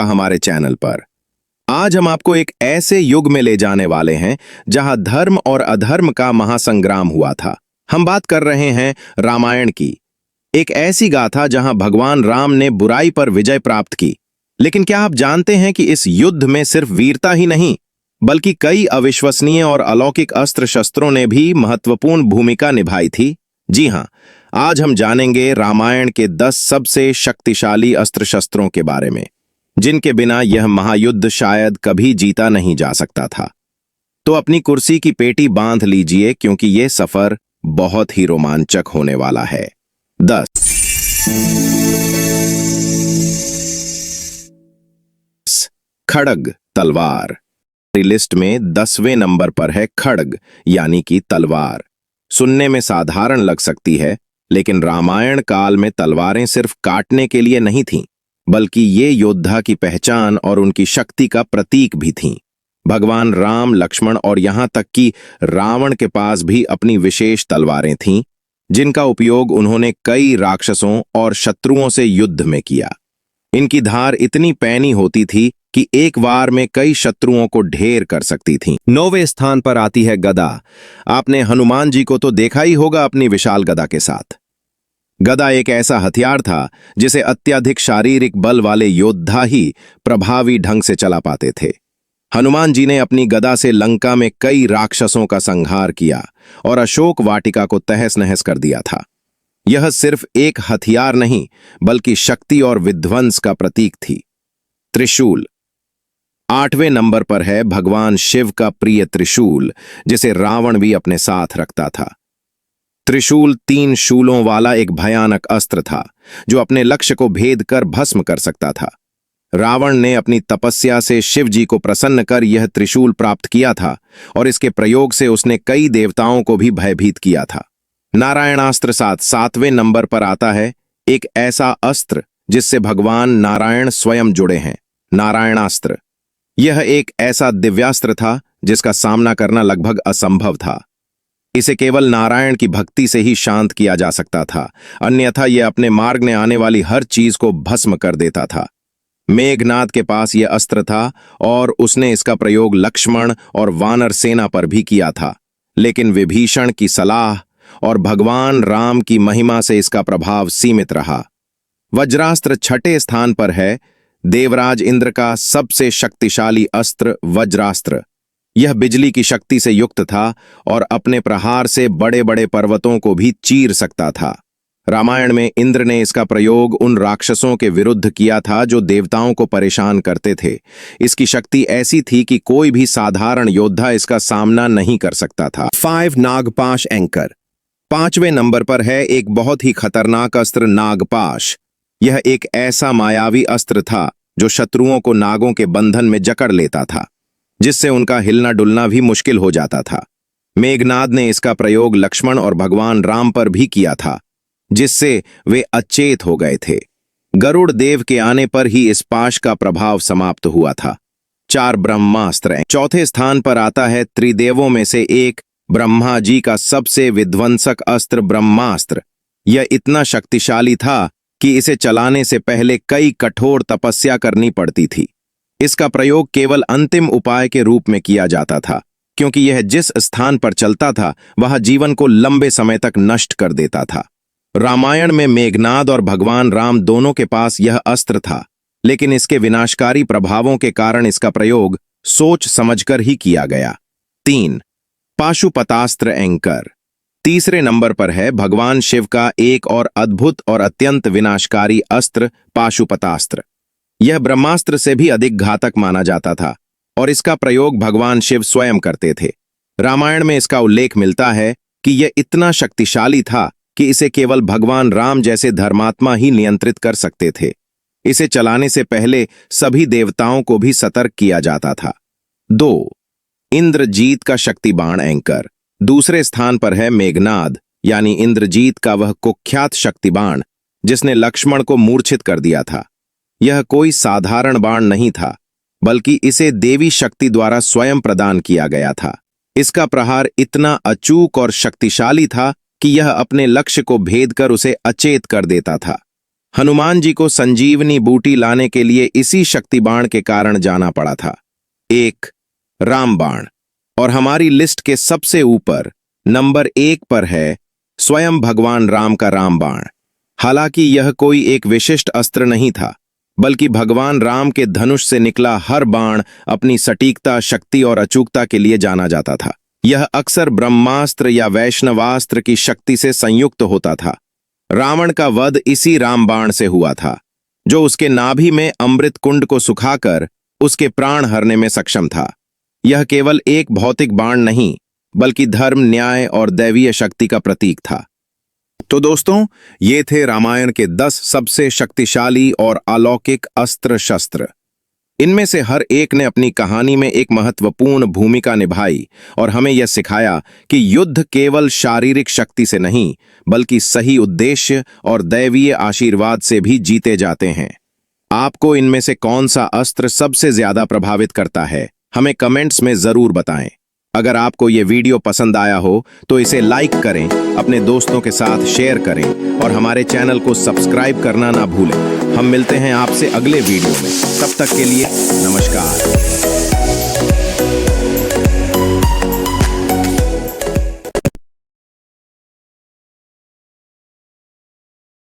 हमारे चैनल पर। आज हम आपको एक ऐसे युग में ले जाने वाले हैं जहां धर्म और अधर्म का महासंग्राम हुआ था। हम बात कर रहे हैं रामायण की, एक ऐसी गाथा जहां भगवान राम ने बुराई पर विजय प्राप्त की। लेकिन क्या आप जानते हैं कि इस युद्ध में सिर्फ वीरता ही नहीं, बल्कि कई अविश्वसनीय और अलौकिक अस्त्र शस्त्रों ने भी महत्वपूर्ण भूमिका निभाई थी? जी हां, आज हम जानेंगे रामायण के 10 सबसे शक्तिशाली अस्त्र शस्त्रों के बारे में, जिनके बिना यह महायुद्ध शायद कभी जीता नहीं जा सकता था। तो अपनी कुर्सी की पेटी बांध लीजिए, क्योंकि यह सफर बहुत ही रोमांचक होने वाला है। 10 खड्ग तलवार। लिस्ट में 10वें नंबर पर है खड्ग, यानी कि तलवार। सुनने में साधारण लग सकती है, लेकिन रामायण काल में तलवारें सिर्फ काटने के लिए नहीं थीं, बल्कि ये योद्धा की पहचान और उनकी शक्ति का प्रतीक भी थीं। भगवान राम, लक्ष्मण और यहां तक कि रावण के पास भी अपनी विशेष तलवारें थीं, जिनका उपयोग उन्होंने कई राक्षसों और शत्रुओं से युद्ध में किया। इनकी धार इतनी पैनी होती थी कि एक बार में कई शत्रुओं को ढेर कर सकती थीं। 9वें स्थान पर आती है गदा। आपने हनुमान जी को तो देखा ही होगा अपनी विशाल गदा के साथ। गदा एक ऐसा हथियार था जिसे अत्यधिक शारीरिक बल वाले योद्धा ही प्रभावी ढंग से चला पाते थे। हनुमान जी ने अपनी गदा से लंका में कई राक्षसों का संहार किया और अशोक वाटिका को तहस नहस कर दिया था। यह सिर्फ एक हथियार नहीं, बल्कि शक्ति और विध्वंस का प्रतीक थी। त्रिशूल। 8वें नंबर पर है भगवान शिव का प्रिय त्रिशूल, जिसे रावण भी अपने साथ रखता था। त्रिशूल 3 शूलों वाला एक भयानक अस्त्र था, जो अपने लक्ष्य को भेद कर भस्म कर सकता था। रावण ने अपनी तपस्या से शिव जी को प्रसन्न कर यह त्रिशूल प्राप्त किया था, और इसके प्रयोग से उसने कई देवताओं को भी भयभीत किया था। नारायणास्त्र 7वें नंबर पर आता है, एक ऐसा अस्त्र जिससे भगवान नारायण स्वयं जुड़े हैं। नारायणास्त्र यह एक ऐसा दिव्यास्त्र था जिसका सामना करना लगभग असंभव था। इसे केवल नारायण की भक्ति से ही शांत किया जा सकता था, अन्यथा यह अपने मार्ग में आने वाली हर चीज को भस्म कर देता था। मेघनाद के पास यह अस्त्र था और उसने इसका प्रयोग लक्ष्मण और वानर सेना पर भी किया था, लेकिन विभीषण की सलाह और भगवान राम की महिमा से इसका प्रभाव सीमित रहा। वज्रास्त्र 6ठे स्थान पर है, देवराज इंद्र का सबसे शक्तिशाली अस्त्र वज्रास्त्र। यह बिजली की शक्ति से युक्त था और अपने प्रहार से बड़े बड़े पर्वतों को भी चीर सकता था। रामायण में इंद्र ने इसका प्रयोग उन राक्षसों के विरुद्ध किया था जो देवताओं को परेशान करते थे। इसकी शक्ति ऐसी थी कि कोई भी साधारण योद्धा इसका सामना नहीं कर सकता था। 5 नागपाश एंकर। 5वें नंबर पर है एक बहुत ही खतरनाक अस्त्र नागपाश। यह एक ऐसा मायावी अस्त्र था जो शत्रुओं को नागों के बंधन में जकड़ लेता था, जिससे उनका हिलना डुलना भी मुश्किल हो जाता था। मेघनाद ने इसका प्रयोग लक्ष्मण और भगवान राम पर भी किया था, जिससे वे अचेत हो गए थे। गरुड़ देव के आने पर ही इस पाश का प्रभाव समाप्त हुआ था। 4 ब्रह्मास्त्र। 4थे स्थान पर आता है त्रिदेवों में से एक, ब्रह्मा जी का सबसे विध्वंसक अस्त्र ब्रह्मास्त्र। यह इतना शक्तिशाली था कि इसे चलाने से पहले कई कठोर तपस्या करनी पड़ती थी। इसका प्रयोग केवल अंतिम उपाय के रूप में किया जाता था, क्योंकि यह जिस स्थान पर चलता था वह जीवन को लंबे समय तक नष्ट कर देता था। रामायण में मेघनाद और भगवान राम दोनों के पास यह अस्त्र था, लेकिन इसके विनाशकारी प्रभावों के कारण इसका प्रयोग सोच समझकर ही किया गया। 3 पाशुपतास्त्र एंकर। तीसरे नंबर पर है भगवान शिव का एक और अद्भुत और अत्यंत विनाशकारी अस्त्र पाशुपतास्त्र। यह ब्रह्मास्त्र से भी अधिक घातक माना जाता था और इसका प्रयोग भगवान शिव स्वयं करते थे। रामायण में इसका उल्लेख मिलता है कि यह इतना शक्तिशाली था कि इसे केवल भगवान राम जैसे धर्मात्मा ही नियंत्रित कर सकते थे। इसे चलाने से पहले सभी देवताओं को भी सतर्क किया जाता था। 2 इंद्रजीत का शक्ति बाण एंकर। दूसरे स्थान पर है मेघनाद, यानी इंद्रजीत का वह कुख्यात शक्ति बाण जिसने लक्ष्मण को मूर्छित कर दिया था। यह कोई साधारण बाण नहीं था, बल्कि इसे देवी शक्ति द्वारा स्वयं प्रदान किया गया था। इसका प्रहार इतना अचूक और शक्तिशाली था कि यह अपने लक्ष्य को भेद कर उसे अचेत कर देता था। हनुमान जी को संजीवनी बूटी लाने के लिए इसी शक्ति बाण के कारण जाना पड़ा था। 1. रामबाण। और हमारी लिस्ट के सबसे ऊपर नंबर 1 पर है स्वयं भगवान राम का रामबाण। हालांकि यह कोई एक विशिष्ट अस्त्र नहीं था, बल्कि भगवान राम के धनुष से निकला हर बाण अपनी सटीकता, शक्ति और अचूकता के लिए जाना जाता था। यह अक्सर ब्रह्मास्त्र या वैष्णवास्त्र की शक्ति से संयुक्त होता था। रावण का वध इसी रामबाण से हुआ था, जो उसके नाभि में अमृत कुंड को सुखाकर उसके प्राण हरने में सक्षम था। यह केवल एक भौतिक बाण नहीं, बल्कि धर्म, न्याय और दैवीय शक्ति का प्रतीक था। तो दोस्तों, ये थे रामायण के 10 सबसे शक्तिशाली और अलौकिक अस्त्र शस्त्र। इनमें से हर एक ने अपनी कहानी में एक महत्वपूर्ण भूमिका निभाई और हमें यह सिखाया कि युद्ध केवल शारीरिक शक्ति से नहीं, बल्कि सही उद्देश्य और दैवीय आशीर्वाद से भी जीते जाते हैं। आपको इनमें से कौन सा अस्त्र सबसे ज्यादा प्रभावित करता है, हमें कमेंट्स में जरूर बताएं। अगर आपको ये वीडियो पसंद आया हो तो इसे लाइक करें, अपने दोस्तों के साथ शेयर करें और हमारे चैनल को सब्सक्राइब करना ना भूलें। हम मिलते हैं आपसे अगले वीडियो में। तब तक के लिए नमस्कार।